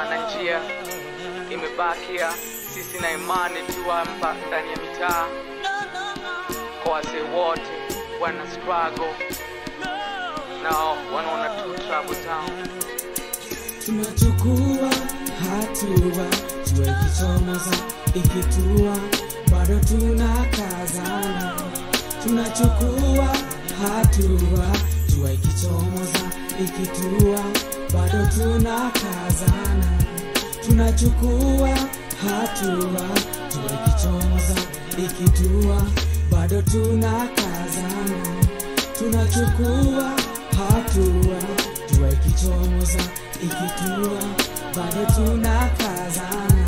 na njia imebakia sisi na imani tu hapa ndani ya mitaa. Kwa wazee wote wana struggle nao wanaona tu trouble town. Tunachukua hatua, jua ikichomoza ikitua, bado tunakazana. Tunachukua hatua, jua ikichomoza ikitua, bado tunakazana. Tunachukua hatua, jua ikichomoza ikitua, bado tunakazana. Tunachukua hatua, jua ikichomoza ikitua, bado tunakazana.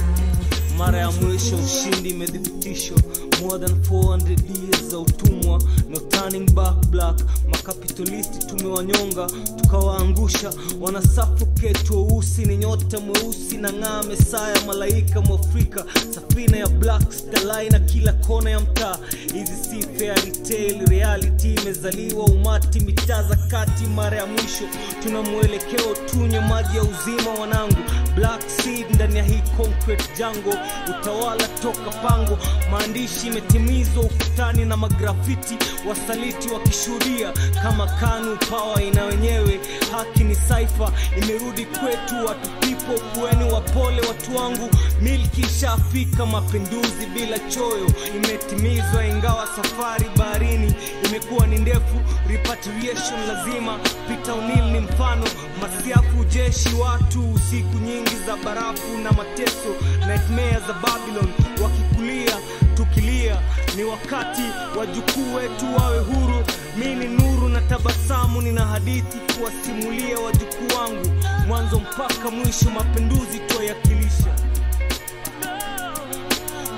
Mara ya mwisho ushindi imedhibitishwa, more than 400 years za utumwa, no turning back black. Makapitalisti tumewanyonga tukawaangusha, wana suffocate weusi ni nyota mweusi na ng'aa Mesaya malaika mwafrika, safina ya black star na kila kona ya mtaa. Hizi si fairy tale, reality imezaliwa umati mitaza kati. Mara ya mwisho tuna mwelekeo, tunye maji ya uzima wanangu. Black seed ndani ya hii concrete jungle, utawala toka pango. Maandishi imetimizwa ukutani na magrafiti, wasaliti wakishuhudia kama KANU power ina wenyewe. Haki ni saifa imerudi kwetu, watu people kueni wapole watu wangu. Milki ishafika, mapinduzi bila choyo imetimizwa, ingawa safari baharini imekuwa ni ndefu. Repatriation lazima, Peter O'Neill ni mfano. Masiafu jeshi watu, usiku nyingi za barafu na mateso, nightmare za Babylon wakikulia tukilia. Ni wakati wajukuu wetu wawe huru. Mimi nuru na tabasamu, nina hadithi kuwasimulia wajukuu wangu. Mwanzo mpaka mwisho mapinduzi tuyakilisha,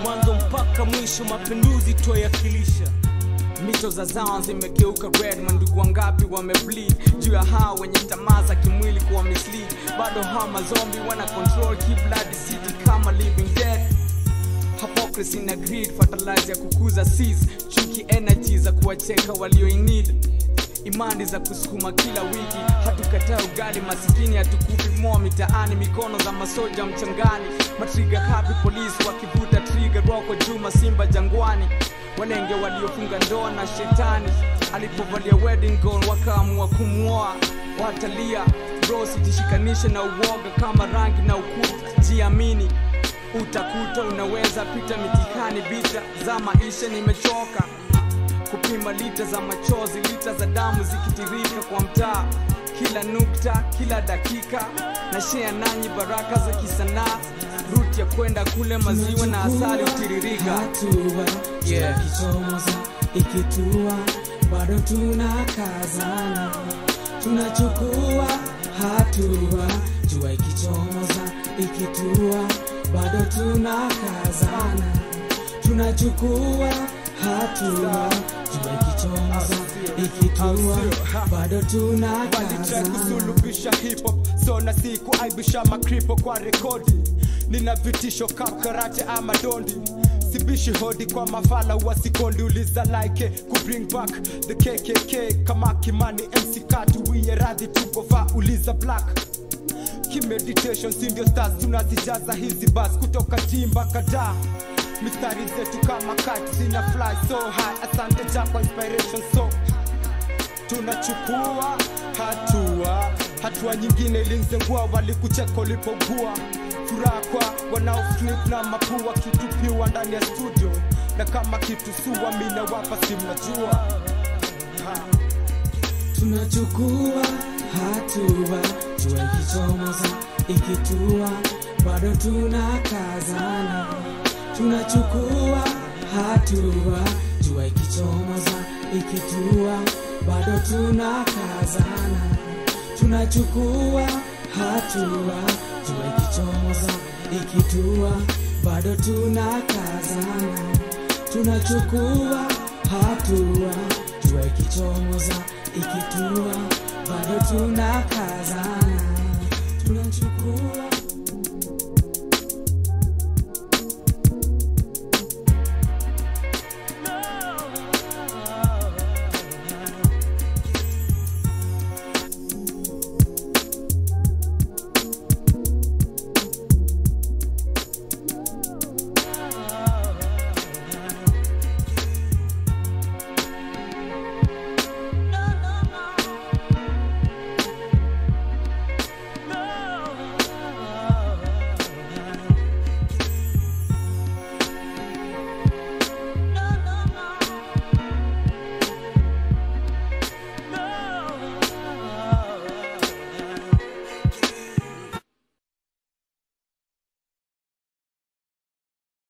mwanzo mpaka mwisho mapinduzi tuyakilisha. Mito za zao zimegeuka red, mandugu wangapi wamebleed juu ya hao wenye tamaa za kimwili kuwa mislead. Bado hao mazombi wana control blood city kama living dead. Hypocrisy na greed, fertilizer ya kukuza seeds, chuki energy za kuwacheka walio in need. Imani za kusukuma kila wiki, hatukataa ugali masikini, hatukufi moa mitaani. Mikono za masoja mchangani, matriga happy police wakivuta trigger. Roko Juma simba jangwani, walenge waliofunga ndoa na shetani. Alipovalia wedding gown wakaamua kumuoa. Watalia bro, sijishikanishe na uoga kama rangi na ukuta. Jiamini utakuta unaweza pita mitihani. Bita za maisha nimechoka kupima lita za machozi, lita za damu zikitirika kwa mtaa. Kila nukta, kila dakika na share nanyi baraka za kisanaa. Route ya kwenda kule maziwa na asali utiririka. Hatua, jua ikichomoza ikitua, bado tunakazana. Tunachukua hatua, jua ikichomoza ikitua, bado tunakazana. Tunachukua hatua, jua ikichomoza ikitua, bado tunakazana. Kusulubisha hip hop, so na siku aibisha makripo kwa rekodi. Nina vitisho kakarate ama dondi, sibishi hodi kwa mafala wasikondi. Uliza like ku bring back the KKK kama Kimani MC Katu. We are ready to go far, uliza black Kimeditation sindio stars tunazijaza hizi bus kutoka jimba kada. Mistari zetu kama kite zina fly so high. Asante kwa inspiration, so tunachukua hatua, hatua nyingine ilinzengua. Walikucheka ulipogua, furaha kwa wanaoflip na mapua. Kitupiwa ndani ya studio na kama kitu suwa mina wapa simnajua. Tunachukua hatua, jua ikichomoza ikitua, bado tunakazana. Tunachukua hatua, jua ikichomoza ikitua, bado tunakazana. Tunachukua hatua, jua ikichomoza ikitua, bado tunakazana. Tunachukua hatua, jua ikichomoza ikitua, bado tunakazana. Tunachukua